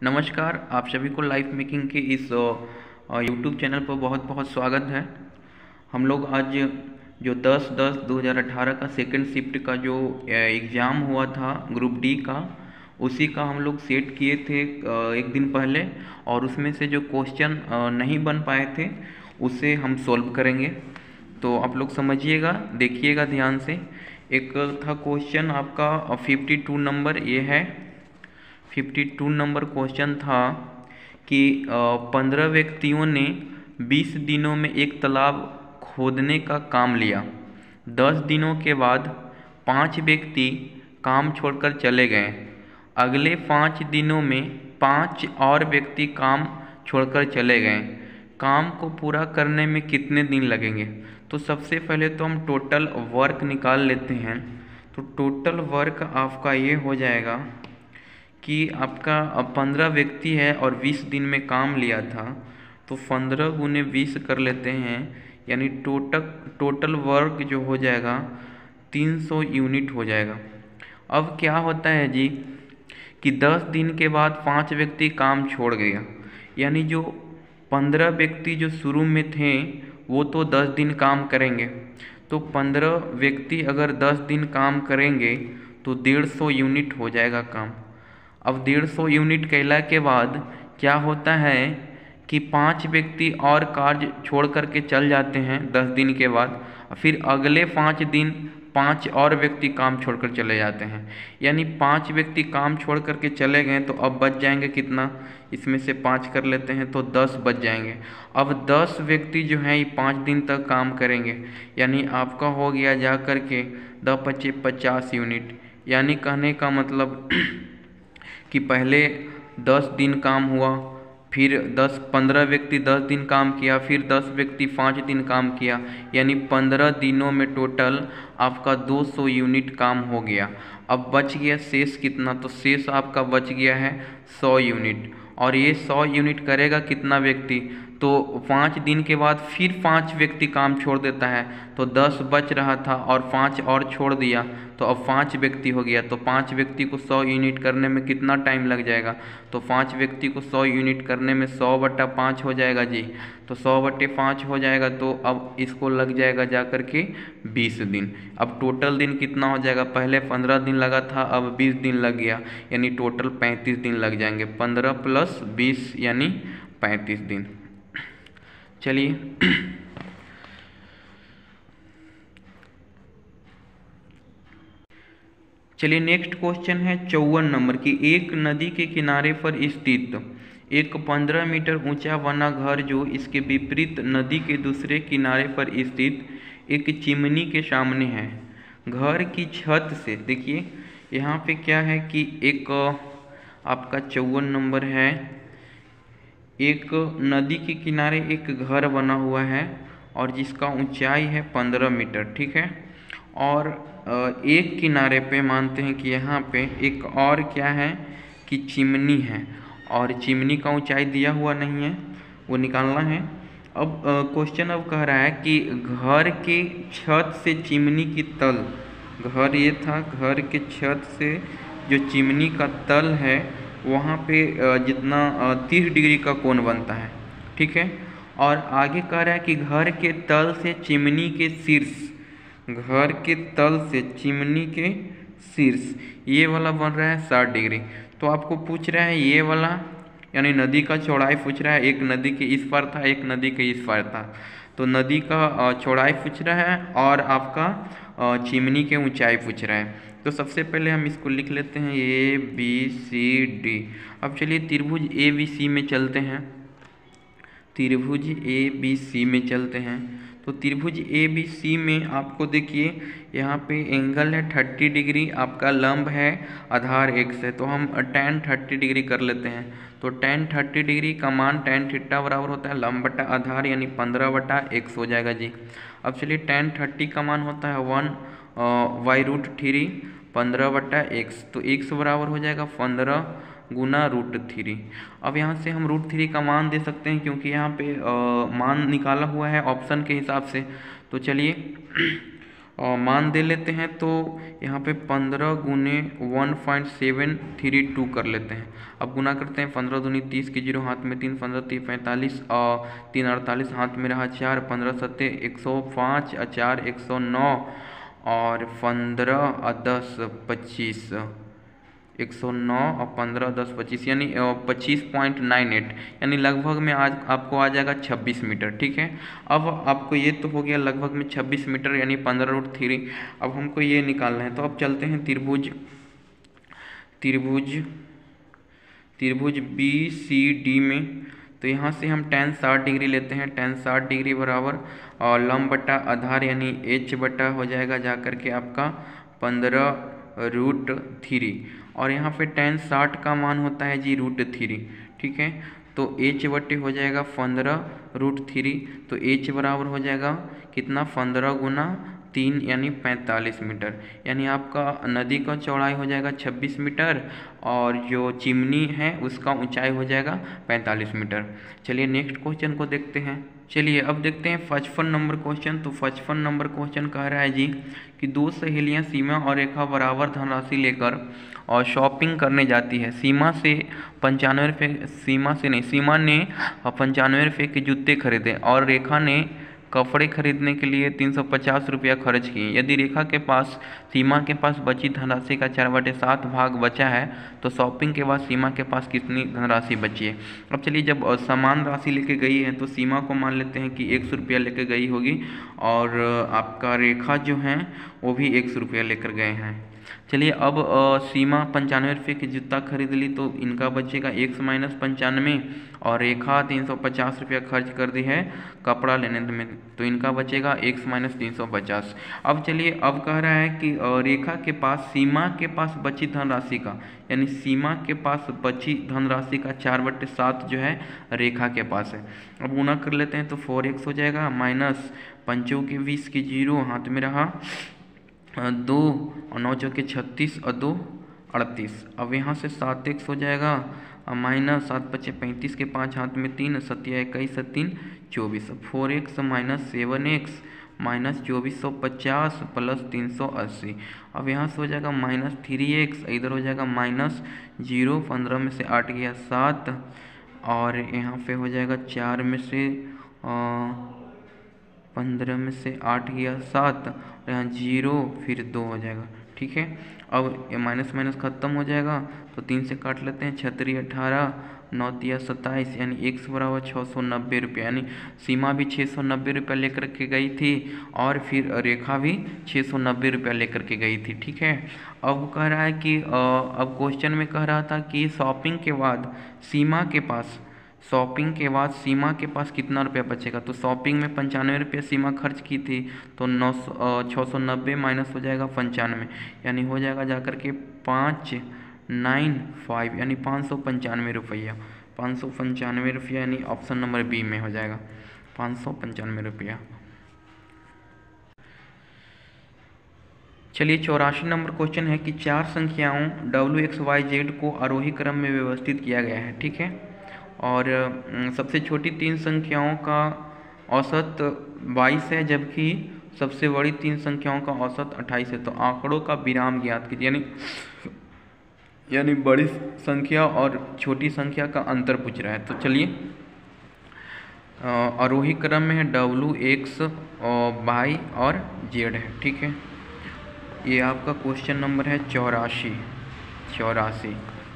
नमस्कार, आप सभी को लाइफ मेकिंग के इस यूट्यूब चैनल पर बहुत बहुत स्वागत है। हम लोग आज जो 10/10/2018 का सेकंड शिफ्ट का जो एग्ज़ाम हुआ था ग्रुप डी का, उसी का हम लोग सेट किए थे एक दिन पहले, और उसमें से जो क्वेश्चन नहीं बन पाए थे उसे हम सॉल्व करेंगे। तो आप लोग समझिएगा, देखिएगा ध्यान से। एक था क्वेश्चन आपका 52 नंबर, ये है 52 नंबर क्वेश्चन था कि 15 व्यक्तियों ने 20 दिनों में एक तालाब खोदने का काम लिया। 10 दिनों के बाद 5 व्यक्ति काम छोड़कर चले गए। अगले 5 दिनों में 5 और व्यक्ति काम छोड़कर चले गए। काम को पूरा करने में कितने दिन लगेंगे? तो सबसे पहले तो हम टोटल वर्क निकाल लेते हैं। तो टोटल वर्क आपका ये हो जाएगा कि आपका 15 व्यक्ति है और 20 दिन में काम लिया था, तो 15 गुने 20 कर लेते हैं, यानी टोटल वर्क जो हो जाएगा 300 यूनिट हो जाएगा। अब क्या होता है जी कि 10 दिन के बाद 5 व्यक्ति काम छोड़ गया, यानी जो 15 व्यक्ति जो शुरू में थे वो तो 10 दिन काम करेंगे। तो 15 व्यक्ति अगर 10 दिन काम करेंगे तो 150 यूनिट हो जाएगा काम। अब 150 यूनिट कैला के बाद क्या होता है कि 5 व्यक्ति और कार्य छोड़ करके चल जाते हैं 10 दिन के बाद। फिर अगले 5 दिन 5 और व्यक्ति काम छोड़कर चले जाते हैं, यानी 5 व्यक्ति काम छोड़ करके चले गए। तो अब बच जाएंगे कितना, इसमें से 5 कर लेते हैं तो 10 बच जाएंगे। अब 10 व्यक्ति जो हैं ये 5 दिन तक काम करेंगे, यानी आपका हो गया जा कर के 10×5 = 50 यूनिट। यानी कहने का मतलब कि पहले 10 दिन काम हुआ, फिर 15 व्यक्ति 10 दिन काम किया, फिर 10 व्यक्ति 5 दिन काम किया, यानी 15 दिनों में टोटल आपका 200 यूनिट काम हो गया। अब बच गया शेष कितना, तो शेष आपका बच गया है 100 यूनिट। और ये 100 यूनिट करेगा कितना व्यक्ति, तो 5 दिन के बाद फिर 5 व्यक्ति काम छोड़ देता है, तो 10 बच रहा था और 5 और छोड़ दिया, तो अब 5 व्यक्ति हो गया। तो 5 व्यक्ति को 100 यूनिट करने में कितना टाइम लग जाएगा, तो 5 व्यक्ति को 100 यूनिट करने में 100/5 हो जाएगा जी। तो 100/5 हो जाएगा, तो अब इसको लग जाएगा जा कर के 20 दिन। अब टोटल दिन कितना हो जाएगा, पहले 15 दिन लगा था, अब 20 दिन लग गया, यानी टोटल 35 दिन लग जाएंगे। 15 + 20 यानी 35 दिन। चलिए नेक्स्ट क्वेश्चन है 54 नंबर की। एक नदी के किनारे पर स्थित एक 15 मीटर ऊंचा बना घर जो इसके विपरीत नदी के दूसरे किनारे पर स्थित एक चिमनी के सामने है। घर की छत से, देखिए यहाँ पे क्या है कि एक आपका 54 नंबर है, एक नदी के किनारे एक घर बना हुआ है और जिसका ऊंचाई है 15 मीटर, ठीक है। और एक किनारे पे मानते हैं कि यहाँ पे एक और क्या है कि चिमनी है, और चिमनी का ऊंचाई दिया हुआ नहीं है, वो निकालना है। अब क्वेश्चन अब कह रहा है कि घर के छत से चिमनी की तल, घर ये था, घर के छत से जो चिमनी का तल है वहाँ पे जितना 30 डिग्री का कोण बनता है, ठीक है। और आगे कह रहा है कि घर के तल से चिमनी के शीर्ष, घर के तल से चिमनी के शीर्ष ये वाला बन रहा है 60 डिग्री। तो आपको पूछ रहा है ये वाला, यानी नदी का चौड़ाई पूछ रहा है। एक नदी के इस पार था, एक नदी के इस पार था, तो नदी का चौड़ाई पूछ रहा है और आपका चिमनी के ऊंचाई पूछ रहा है। तो सबसे पहले हम इसको लिख लेते हैं ABCD। अब चलिए त्रिभुज ABC में चलते हैं, त्रिभुज ABC में चलते हैं। तो त्रिभुज ABC में आपको देखिए यहाँ पे एंगल है 30 डिग्री, आपका लंब है, आधार x है, तो हम tan 30 डिग्री कर लेते हैं। तो tan 30 डिग्री का मान tan थीटा बराबर होता है लंब बटा आधार, यानी 15/x हो जाएगा जी। अब चलिए tan 30 का मान होता है 1/√3 15/x, तो x बराबर हो जाएगा 15 गुना √3। अब यहाँ से हम √3 का मान दे सकते हैं क्योंकि यहाँ पे मान निकाला हुआ है ऑप्शन के हिसाब से। तो चलिए मान दे लेते हैं, तो यहाँ पे 15 गुने 1.732 कर लेते हैं। अब गुना करते हैं, 15 दूनी 30 के 0 हाथ में 3, 15 3 45 और 3 48 हाथ में रहा 4, 15 7 105 4 109 और 15 10 25 109 और 15 10 25 यानी 25.98 यानी लगभग में आज आपको आ जाएगा 26 मीटर। ठीक है, अब आपको ये तो हो गया लगभग में 26 मीटर यानी 15√3। अब हमको ये निकालना है, तो अब चलते हैं त्रिभुज BCD में। तो यहाँ से हम tan 60 डिग्री लेते हैं। tan 60 डिग्री बराबर और लंब बटा आधार यानी h बटा हो जाएगा जा करके आपका 15√3 और यहाँ पे tan 60 का मान होता है जी √3। ठीक है, तो h बटे हो जाएगा 15√3, तो h बराबर हो जाएगा कितना 15 गुना 3 यानी 45 मीटर, यानी आपका नदी का चौड़ाई हो जाएगा 26 मीटर और जो चिमनी है उसका ऊंचाई हो जाएगा 45 मीटर। चलिए नेक्स्ट क्वेश्चन को देखते हैं। चलिए अब देखते हैं 55 नंबर क्वेश्चन। तो 55 नंबर क्वेश्चन कह रहा है जी कि दो सहेलियां सीमा और रेखा बराबर धनराशि लेकर और शॉपिंग करने जाती है। सीमा ने 95 रुपये के जूते खरीदे और रेखा ने कपड़े खरीदने के लिए 350 रुपया खर्च किए। यदि रेखा के पास सीमा के पास बची धनराशि का 4/7 भाग बचा है तो शॉपिंग के बाद सीमा के पास कितनी धनराशि बची है। अब चलिए, जब समान राशि लेके गई है तो सीमा को मान लेते हैं कि 100 रुपया लेकर गई होगी और आपका रेखा जो है वो भी 100 रुपया लेकर गए हैं। चलिए अब सीमा 95 रुपये की जूता खरीद ली तो इनका बचेगा 100 माइनस 95 और रेखा 350 रुपया खर्च कर दी है कपड़ा लेने में, तो इनका बचेगा 100 माइनस 350। अब चलिए, अब कह रहा है कि रेखा के पास सीमा के पास बची धनराशि का, यानी सीमा के पास बची धनराशि का 4/7 जो है रेखा के पास है। अब गुना कर लेते हैं, तो 4x हो जाएगा माइनस 5 के 20 के 0 हाथ में रहा 2 और 9 चौके 36 और 2 38। अब यहाँ से 7x हो जाएगा माइनस 7 5 35 के 5 हाथ में 3 7 21 3 24। 4x minus 7x minus 2450 plus 380। अब यहाँ से हो जाएगा माइनस 3x, इधर हो जाएगा माइनस 0, 15 में से 8 गया 7 और यहाँ पे हो जाएगा 4 में से 15 में से 8 गया 7 और यहाँ 0 फिर 2 हो जाएगा। ठीक है, अब ये माइनस माइनस ख़त्म हो जाएगा तो 3 से काट लेते हैं, 36 18 9 तिया 27 यानी x बराबर 690 रुपये, यानी सीमा भी 690 रुपया लेकर के गई थी और फिर रेखा भी 690 रुपया लेकर के गई थी। ठीक है, अब कह रहा है कि अब क्वेश्चन में कह रहा था कि शॉपिंग के बाद सीमा के पास कितना रुपया बचेगा। तो शॉपिंग में 95 रुपया सीमा खर्च की थी तो 690 माइनस हो जाएगा 95 यानी हो जाएगा जाकर के 595 यानी 595 रुपया, 595 रुपया यानी ऑप्शन नंबर बी में हो जाएगा 595 रुपया। चलिए 84 नंबर क्वेश्चन है कि 4 संख्याओं WXYZ को आरोही क्रम में व्यवस्थित किया गया है। ठीक है, और सबसे छोटी 3 संख्याओं का औसत 22 है जबकि सबसे बड़ी 3 संख्याओं का औसत 28 है। तो आंकड़ों का विराम ज्ञात कीजिए, यानी बड़ी संख्या और छोटी संख्या का अंतर पूछ रहा है। तो चलिए, आरोही क्रम में है WXY और Z है। ठीक है, ये आपका क्वेश्चन नंबर है 84।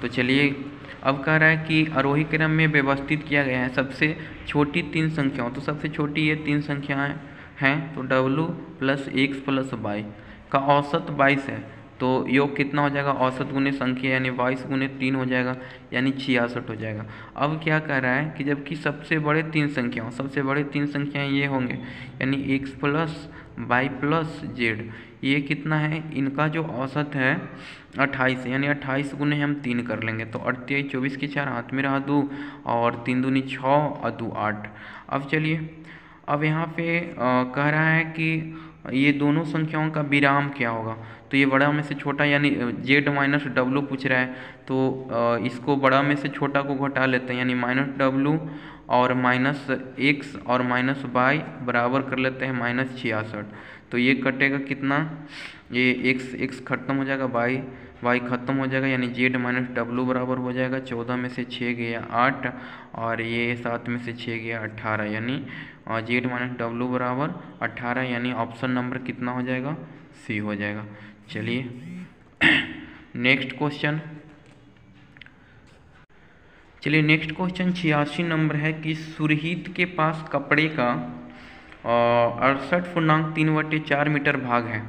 तो चलिए, अब कह रहा है कि आरोही क्रम में व्यवस्थित किया गया है सबसे छोटी 3 संख्याओं। तो सबसे छोटी ये 3 संख्याएं हैं, तो W + X + Y का औसत 22 है, तो योग कितना हो जाएगा औसत गुने संख्या यानी 22 गुने 3 हो जाएगा यानी 66 हो जाएगा। अब क्या कह रहा है कि जबकि सबसे बड़े 3 संख्याएं ये होंगे यानी X + Y + Z, ये कितना है, इनका जो औसत है 28 यानी 28 गुने हम 3 कर लेंगे तो 28 24 के 4 हाथ में रहा 2 और 3 दूनी 6 और 2 8। अब चलिए, अब यहाँ पे कह रहा है कि ये दोनों संख्याओं का विराम क्या होगा। तो ये बड़ा में से छोटा यानी Z - W पूछ रहा है, तो इसको बड़ा में से छोटा को घटा लेते हैं यानी -W और -X और -Y बराबर कर लेते हैं -66। तो ये कटेगा कितना, ये x खत्म हो जाएगा, y खत्म हो जाएगा, यानी z माइनस डब्लू बराबर हो जाएगा 14 में से 6 गया 8 और ये 7 में से 6 गया 18, यानी z माइनस डब्लू बराबर 18, यानी ऑप्शन नंबर कितना हो जाएगा, सी हो जाएगा। चलिए नेक्स्ट क्वेश्चन। चलिए नेक्स्ट क्वेश्चन 86 नंबर है कि सुरहित के पास कपड़े का 68.3/4 मीटर भाग है।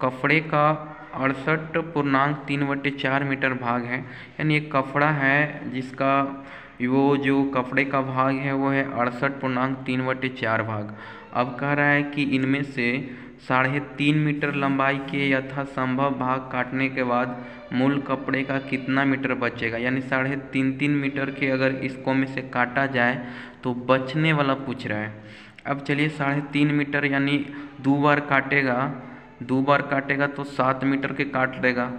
कपड़े का 68.3/4 मीटर भाग है, यानी एक कपड़ा है जिसका वो जो कपड़े का भाग है वो है 68.3/4 भाग। अब कह रहा है कि इनमें से 3.5 मीटर लंबाई के यथासंभव भाग काटने के बाद मूल कपड़े का कितना मीटर बचेगा, यानी 3.5 मीटर के अगर इसको में से काटा जाए तो बचने वाला पूछ रहा है। अब चलिए 3.5 मीटर यानी दो बार काटेगा तो 7 मीटर के काट लेगा,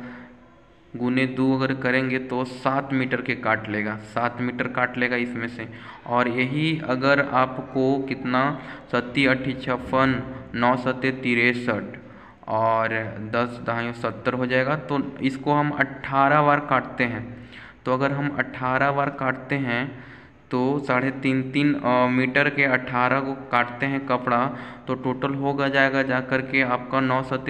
गुने 2 अगर करेंगे तो 7 मीटर के काट लेगा, 7 मीटर काट लेगा इसमें से। और यही अगर आपको कितना 7 8 56 9 7 63 और 10 10 70 हो जाएगा, तो इसको हम 18 बार काटते हैं। तो अगर हम 18 बार काटते हैं तो 3.5 मीटर के 18 को काटते हैं कपड़ा, तो टोटल होगा जाएगा जा कर के आपका 9 7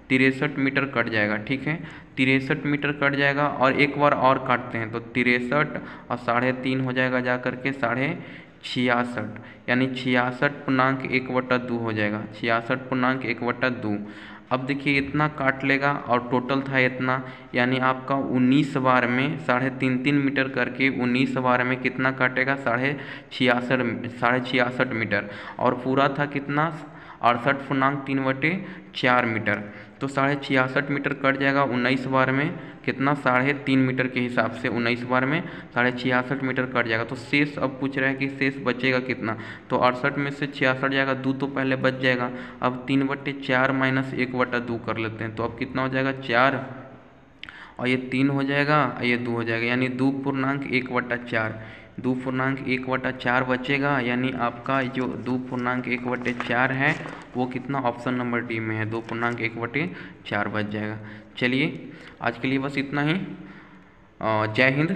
63 मीटर कट जाएगा। ठीक है, 63 मीटर कट जाएगा और एक बार और काटते हैं तो 63 और 3.5 हो जाएगा जा कर के 66.66, यानी 66.1/2 हो जाएगा, 66.1/2। अब देखिए इतना काट लेगा और टोटल था इतना, यानी आपका 19 बार में 3.5 मीटर करके 19 बार में कितना काटेगा 66.5 मीटर, और पूरा था कितना 68.3/4 मीटर। तो 66.5 मीटर कट जाएगा 19 बार में, कितना 3.5 मीटर के हिसाब से 19 बार में 66.5 मीटर कट जाएगा। तो शेष अब पूछ रहा है कि शेष बचेगा कितना, तो 68 में से 66 जाएगा, 2 तो पहले बच जाएगा। अब 3/4 माइनस 1/2 कर लेते हैं, तो अब कितना हो जाएगा 4 और ये 3 हो जाएगा और ये 2 हो जाएगा, यानी 2.1/4, 2.1/4 बचेगा, यानी आपका जो 2.1/4 है वो कितना ऑप्शन नंबर डी में है, 2.1/4 बच जाएगा। चलिए आज के लिए बस इतना ही। जय हिंद।